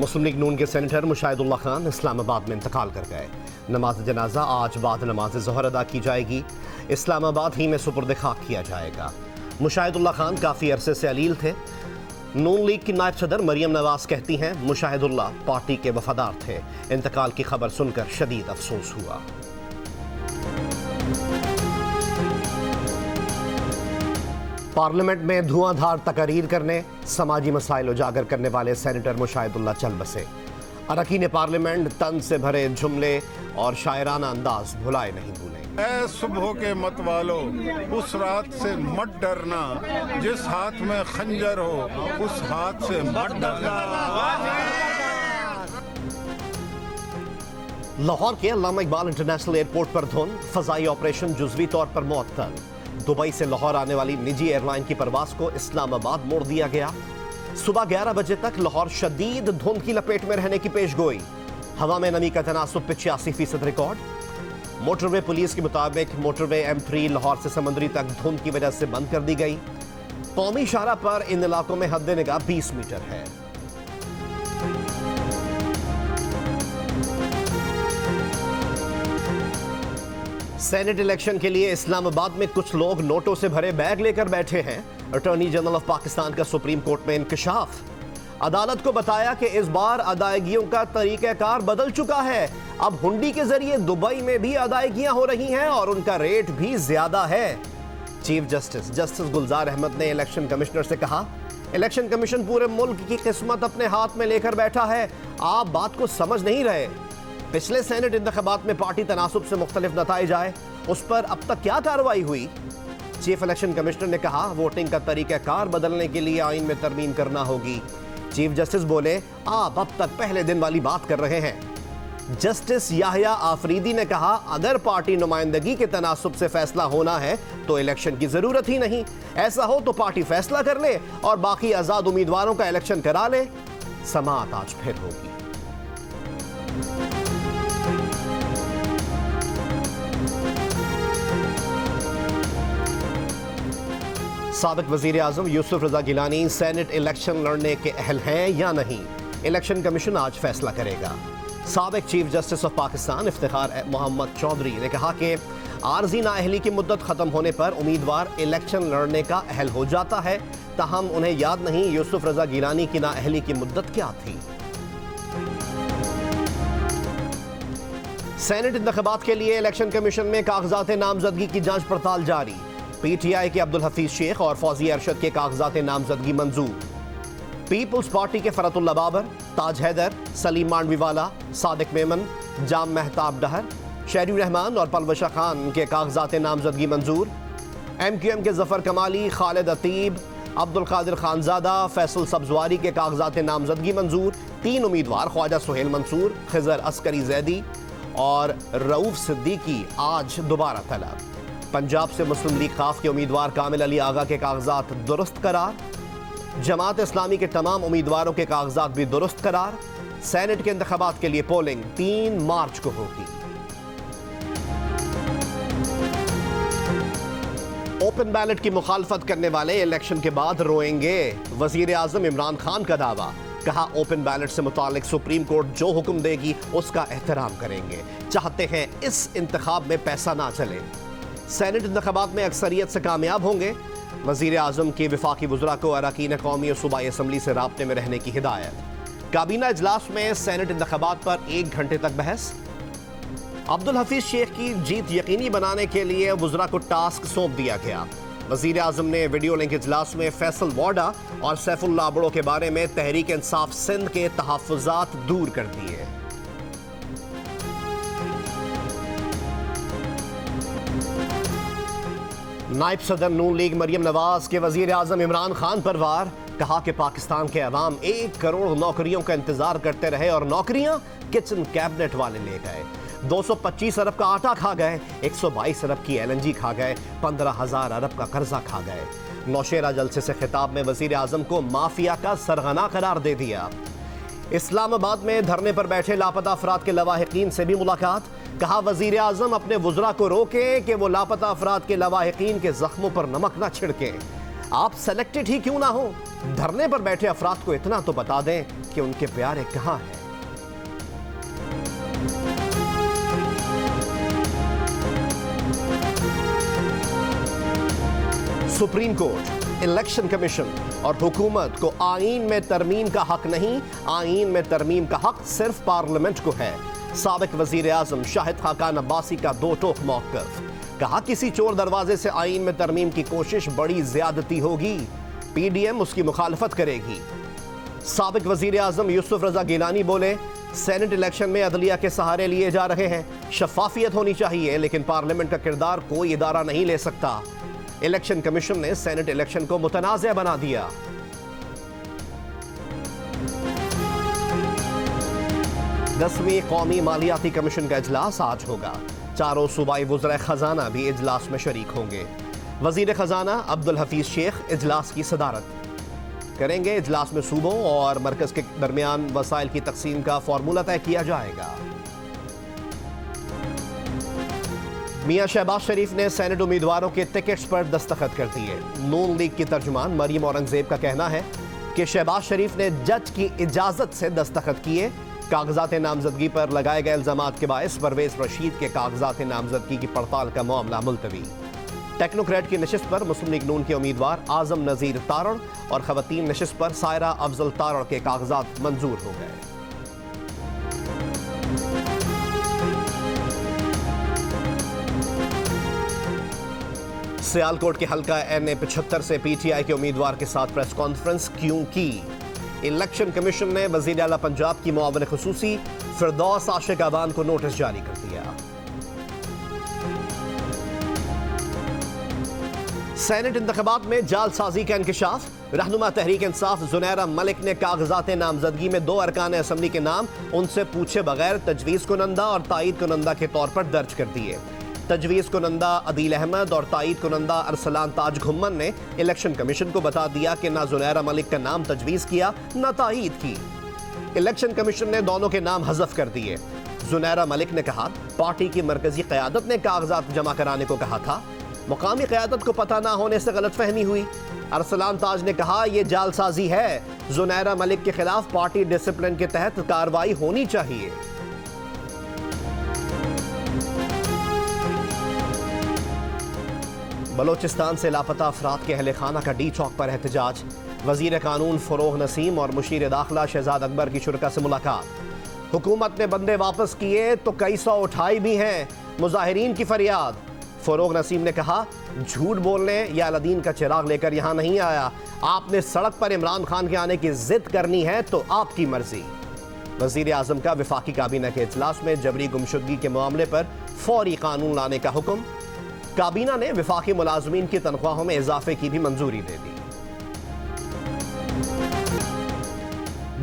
मुस्लिम league नून के senator Mushahidullah Khan Islamabad में इंतकाल कर गए। नमाज जनाजा आज बाद नमाज ज़ोहर अदा की जाएगी। इस्लामाबाद ही में सुपुर्द खाक किया जाएगा। मुशाहिदुल्लाह खान काफ़ी अरसे से अलील थे। नून लीग की नायब सदर मरियम नवाज कहती हैं मुशाहिदुल्लाह पार्टी के वफादार थे। इंतकाल की खबर सुनकर शदीद अफसोस हुआ। पार्लियामेंट में धुआंधार तकरीर करने, समाजी मसाइल उजागर करने वाले सेनेटर मुशाहिदुल्लाह चल बसे। अरकान पार्लियामेंट तंज से भरे जुमले और शायराना अंदाज भुलाए नहीं भूलेंगे। ऐ सुबह के मत वालो, उस रात से मत डरना, जिस हाथ में खंजर हो उस हाथ से मत डरना। लाहौर के अल्लामा इकबाल इंटरनेशनल एयरपोर्ट पर धुंध, फजाई ऑपरेशन जुज़वी तौर पर मुअत्तल। दुबई से लाहौर आने वाली निजी एयरलाइन की परवाज को इस्लामाबाद मोड़ दिया गया। सुबह 11 बजे तक लाहौर शदीद धुंध की लपेट में रहने की पेशगोई। हवा में नमी का तनासुब 85% रिकॉर्ड। मोटरवे पुलिस के मुताबिक मोटरवे M3 लाहौर से समंदरी तक धुंध की वजह से बंद कर दी गई। कौमी शाहरा पर इन इलाकों में हद निगाह 20 मीटर है। सेनेट इलेक्शन के लिए इस्लामाबाद में कुछ लोग नोटों से भरे बैग लेकर बैठे हैं। अटॉर्नी जनरल ऑफ पाकिस्तान का सुप्रीम कोर्ट में इंकशाफ। अदालत को बताया कि इस बार अदायगियों का तरीक़ाकार बदल चुका है। अब हुंडी के जरिए दुबई में भी अदायगियां हो रही हैं और उनका रेट भी ज्यादा है। चीफ जस्टिस गुलजार अहमद ने इलेक्शन कमिश्नर से कहा, इलेक्शन कमीशन पूरे मुल्क की किस्मत अपने हाथ में लेकर बैठा है, आप बात को समझ नहीं रहे। पिछले सेनेट इंतखाबात में पार्टी तनासुब से मुख्तलिफ नताइज आए, उस पर अब तक क्या कार्रवाई हुई? चीफ इलेक्शन कमिश्नर ने कहा, वोटिंग का तरीक़ाकार बदलने के लिए आइन में तरमीम करना होगी। चीफ जस्टिस बोले, आप अब तक पहले दिन वाली बात कर रहे हैं। जस्टिस याहिया आफरीदी ने कहा, अगर पार्टी नुमाइंदगी के तनासुब से फैसला होना है तो इलेक्शन की जरूरत ही नहीं। ऐसा हो तो पार्टी फैसला कर ले और बाकी आजाद उम्मीदवारों का इलेक्शन करा ले। समाअत आज फिर होगी। साबिक वजीर आजम यूसुफ रजा गिलानी सेनेट इलेक्शन लड़ने के अहल हैं या नहीं, इलेक्शन कमीशन आज फैसला करेगा। साबिक chief justice of Pakistan Iftikhar Muhammad Chaudhry ने कहा कि आर्जी नाअहली की मुद्दत खत्म होने पर उम्मीदवार इलेक्शन लड़ने का अहल हो जाता है, ताहम उन्हें याद नहीं यूसुफ रजा गिलानी की नाअहली की मुद्दत क्या थी। सेनेट इंतखाबात के लिए इलेक्शन कमीशन में कागजात नामजदगी की जांच पड़ताल जारी। PTI के अब्दुल हफीज शेख और फौजी अरशद के कागजात नामजदगी मंजूर। पीपुल्स पार्टी के फरतुल्ला बाबर, ताज हैदर, सलीम मांडवीवाला, सादिक मेमन, जाम मेहताब डहर, शहरी रहमान और पलवशा खान के कागजात नामजदगी मंजूर। MQM के जफर कमाली, खालिद अतीब, अब्दुल कादिर खानजादा, फैसल सब्जवारी के कागजात नामजदगी मंजूर। 3 उम्मीदवार ख्वाजा सुहेल मंसूर, खिजर अस्करी जैदी और रऊफ सिद्दीकी आज दोबारा तलब। पंजाब से मुस्लिम लीग खाफ के उम्मीदवार कामिल अली आगा के कागजात दुरुस्त करार। जमात इस्लामी के तमाम उम्मीदवारों के कागजात भी दुरुस्त करार। सेनेट के इंतखाबात के लिए पोलिंग 3 मार्च को होगी। ओपन बैलेट की मुखालफत करने वाले इलेक्शन के बाद रोएंगे, वजीर आजम इमरान खान का दावा। कहा, ओपन बैलेट से मुतालिक सुप्रीम कोर्ट जो हुक्म देगी उसका एहतराम करेंगे। चाहते हैं इस इंतखाब में पैसा ना चले। सेनेट इंतखाबात में अक्सरियत से कामयाब होंगे। वजीर आजम के विफाकी वज़रा को अरकान कौमी और सूबाई असम्बली से राब्ते में रहने की हिदायत। काबीना इजलास में सेनेट इंतखाबात पर 1 घंटे तक बहस। अब्दुल हफीज शेख की जीत यकीनी बनाने के लिए वज़रा को टास्क सौंप दिया गया। वजीर आजम ने वीडियो लिंक इजलास में फैसल वाडा और सैफुल्लाह बड़ो के बारे में तहरीक इंसाफ सिंध के तहफ़्फ़ुज़ात दूर कर दिए। नायब सदर नून लीग मरियम नवाज के वजीर आजम इमरान खान पर वार। कहा कि पाकिस्तान के अवाम 1 करोड़ नौकरियों का इंतजार करते रहे और नौकरियां किचन कैबिनेट वाले ले गए। 225 अरब का आटा खा गए, 122 अरब की LNG खा गए, 15,000 अरब का कर्जा खा गए। नौशेरा जलसे से खिताब में वजीर आजम को माफिया का सरगना करार दे दिया। इस्लामाबाद में धरने पर बैठे लापता अफराद के लवाहिकीन से भी मुलाकात। कहा, वजीर आजम अपने वुज़रा को रोकें कि वो लापता अफराद के लवाहिकीन के जख्मों पर नमक न छिड़कें। आप सेलेक्टेड ही क्यों ना हो, धरने पर बैठे अफराद को इतना तो बता दें कि उनके प्यारे कहां हैं। सुप्रीम कोर्ट, इलेक्शन कमीशन और हुकूमत को आईन में तरमीम का हक नहीं, आईन में तरमीम का हक सिर्फ पार्लियामेंट को है। साबिक वजीर आजम शाहिद खाकान अब्बासी का दो टोक मौक़िफ़, कहा किसी चोर दरवाजे से आईन में तरमीम की कोशिश बड़ी ज्यादती होगी, पीडीएम उसकी मुखालफत करेगी। साबिक वजीर आजम यूसुफ रजा गिलानी बोले, सेनेट इलेक्शन में अदलिया के सहारे लिए जा रहे हैं, शफाफियत होनी चाहिए लेकिन पार्लियामेंट का किरदार कोई इदारा नहीं ले सकता। इलेक्शन कमीशन ने सेनेट इलेक्शन को मुतनाज़ बना दिया। दसवीं कौमी मालियाती कमीशन का इजलास आज होगा। चारों सूबाई वज़राए खजाना भी इजलास में शरीक होंगे। वजीर खजाना अब्दुल हफीज शेख इजलास की सदारत करेंगे। इजलास में सूबों और मरकज के दरमियान वसाइल की तकसीम का फॉर्मूला तय किया जाएगा। मियां शहबाज शरीफ ने सेनेट उम्मीदवारों के टिकट्स पर दस्तखत कर दिए। नून लीग की तर्जुमान मरियम औरंगजेब का कहना है कि शहबाज शरीफ ने जज की इजाजत से दस्तखत किए। कागजात नामजदगी पर लगाए गए इल्जामात के बायस परवेज रशीद के कागजात नामजदगी की पड़ताल का मामला मुलतवी। टेक्नोक्रेट की नशिस्त पर मुस्लिम लीग नून के उम्मीदवार आजम नजीर तारड़ और खवातीन नशिस्त पर सायरा अफजल तारड़ के कागजात मंजूर हो गए। सियालकोट के हल्का NA 75 से PTI के उम्मीदवार के साथ प्रेस कॉन्फ्रेंस क्यों की? इलेक्शन कमीशन ने वजीर आला पंजाब की मुआविन खुसूसी फिरदौस आशिक अवान को नोटिस जारी कर दिया। सेनेट इंतखाबात में जालसाजी का इंकशाफ। रहनुमा तहरीक इंसाफ जुनैरा मलिक ने कागजात नामजदगी में 2 अरकान असम्बली के नाम उनसे पूछे बगैर तजवीज़ कुनंदा और तायीद कुनंदा के तौर पर दर्ज कर दिए। तजवीज़ कुनंदा अदील अहमद और तायीद कुनंदा अरसलान ताज घुम्मन ने इलेक्शन कमीशन को बता दिया कि ना जुनैरा मलिक का नाम तजवीज़ किया ना तायीद की। इलेक्शन कमीशन ने दोनों के नाम हज़फ कर दिए। जुनैरा मलिक ने कहा पार्टी की मरकजी क़यादत ने कागजात जमा कराने को कहा था, मुकामी क़यादत को पता ना होने से गलतफहमी हुई। अरसलान ताज ने कहा यह जालसाजी है, जुनैरा मलिक के खिलाफ पार्टी डिसिप्लिन के तहत कार्रवाई होनी चाहिए। बलोचिस्तान से लापता अफराद के अहले खाना का डी चौक पर एहतजाज। वजीर कानून फरोग नसीम और मुशीर दाखिला शहजाद अकबर की शुरा से मुलाकात। हुकूमत ने बंदे वापस किए तो कई सौ उठाई भी हैं, मुजाहिरीन की फरियाद। फरोग नसीम ने कहा झूठ बोलने या अलादीन का चिराग लेकर यहाँ नहीं आया, आपने सड़क पर इमरान खान के आने की जिद करनी है तो आपकी मर्जी। वजीर आजम का वफाकी काबीना के इजलास में जबरी गुमशुदगी के मामले पर फौरी कानून लाने का हुक्म। काबीना ने वफाकी मुलाजमीन की तनख्वाहों में इजाफे की भी मंजूरी दे दी।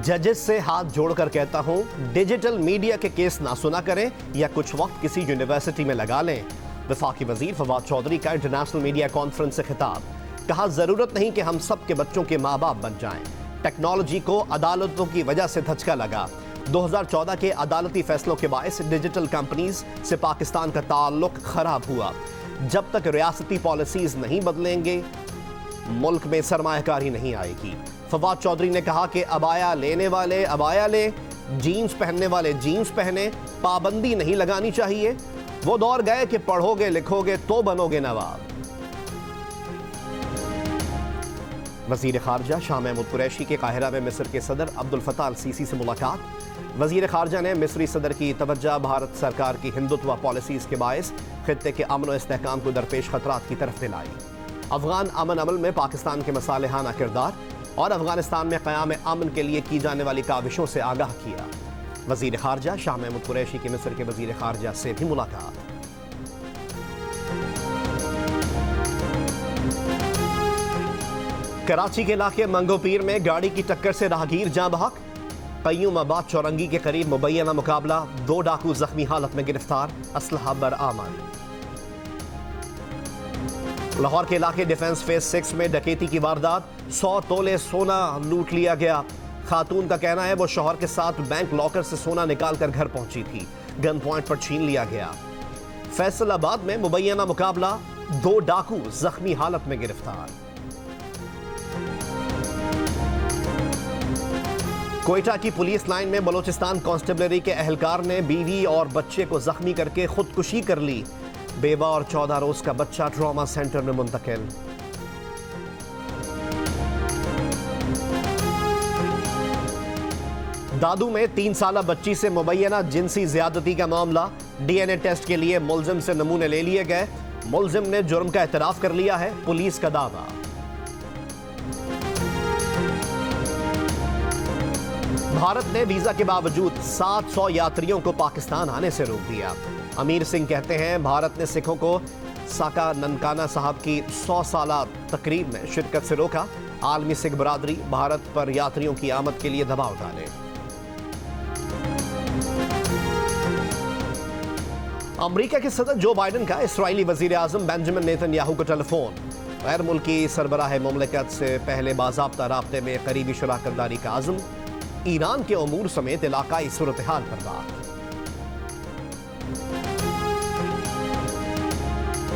जजेस से हाथ जोड़कर कहता हूं डिजिटल मीडिया के केस ना सुना करें या कुछ वक्त किसी यूनिवर्सिटी में लगा लें। वफाकी वजीर फवाद चौधरी का इंटरनेशनल मीडिया कॉन्फ्रेंस से खिताब। कहा जरूरत नहीं कि हम सब के बच्चों के माँ बाप बन जाएं। टेक्नोलॉजी को अदालतों की वजह से धचका लगा। 2014 के अदालती फैसलों के बायस डिजिटल कंपनीज से पाकिस्तान का ताल्लुक खराब हुआ। जब तक रियासती पॉलिसीज नहीं बदलेंगे मुल्क में सरमायाकारी नहीं आएगी। फवाद चौधरी ने कहा कि अबाया लेने वाले अबाया ले, जीन्स पहनने वाले जीन्स पहने, पाबंदी नहीं लगानी चाहिए। वो दौर गए कि पढ़ोगे लिखोगे तो बनोगे नवाब। वजीर खारजा शाह महमूद कुरैशी के काहिरा में मिस्र के सदर अब्दुल फताह अल सीसी से मुलाकात। वजीर खारजा ने मिस्री सदर की तवज्जो भारत सरकार की हिंदुत्व पॉलिसीज के बायस खित्ते के अमन और इस्तेहकाम को दरपेश खतरात की तरफ दिलाई। अफगान अमन अमल में पाकिस्तान के मसालेहाना किरदार और अफगानिस्तान में क़याम अमन के लिए की जाने वाली काविशों से आगाह किया। वजीर खारजा शाह महमूद कुरैशी की मिस्र के वजीर खारजा से भी मुलाकात। कराची के इलाके मंगोपीर में गाड़ी की टक्कर से राहगीर जाँ बहक। कय्यूमाबाद चौरंगी के करीब मुबैना मुकाबला, 2 डाकू जख्मी हालत में गिरफ्तार, असलहा बरामद। लाहौर के इलाके डिफेंस फेज 6 में डकैती की वारदात, 100 तोले सोना लूट लिया गया। खातून का कहना है वो शौहर के साथ बैंक लॉकर से सोना निकालकर घर पहुंची थी, गन पॉइंट पर छीन लिया गया। फैसलाबाद में मुबैना मुकाबला, 2 डाकू जख्मी हालत में गिरफ्तार। कोयटा की पुलिस लाइन में बलूचिस्तान कांस्टेबलरी के एहलकार ने बीवी और बच्चे को जख्मी करके खुदकुशी कर ली। बेवा और 14 रोज का बच्चा ट्रॉमा सेंटर में मुंतकिल। दादू में 3 साला बच्ची से मुबैना जिनसी ज्यादती का मामला। डीएनए टेस्ट के लिए मुलजिम से नमूने ले लिए गए। मुलजिम ने जुर्म का एतराफ कर लिया है, पुलिस का दावा। भारत ने वीजा के बावजूद 700 यात्रियों को पाकिस्तान आने से रोक दिया। अमीर सिंह कहते हैं, भारत ने सिखों को साका ननकाना साहब की 100 साला तकरीब में शिरकत से रोका। आलमी सिख बरादरी भारत पर यात्रियों की आमद के लिए दबाव डाले। अमेरिका के सदर जो बाइडन का इस्राएली वजीर आजम बेंजामिन नेतन्याहू को टेलीफोन। गैर मुल्की सरबराह मुमलिकत से पहले बाज़ाब्ता राब्ते में करीबी शराकतदारी का आज़म। ईरान के अमूर समेत इलाकाई सूरत हाल पर बात।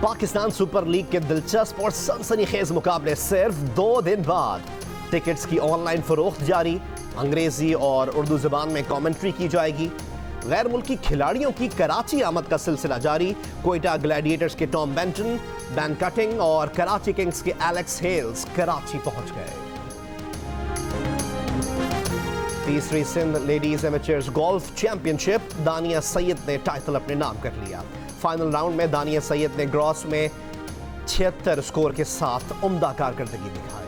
पाकिस्तान सुपर लीग के दिलचस्प और सनसनीखेज मुकाबले सिर्फ 2 दिन बाद। टिकट्स की ऑनलाइन फरोख्त जारी। अंग्रेजी और उर्दू जुबान में कमेंट्री की जाएगी। गैर मुल्की खिलाड़ियों की कराची आमद का सिलसिला जारी। कोयटा ग्लैडिएटर्स के टॉम बेंटन, बैन कटिंग और कराची किंग्स के एलेक्स हेल्स कराची पहुंच गए। तीसरी Sindh ladies amateurs golf championship. Dania Syed ने टाइटल अपने नाम कर लिया। फाइनल राउंड में दानिया सैयद ने ग्रॉस में 76 स्कोर के साथ उम्दा कारकर्दगी दिखाई।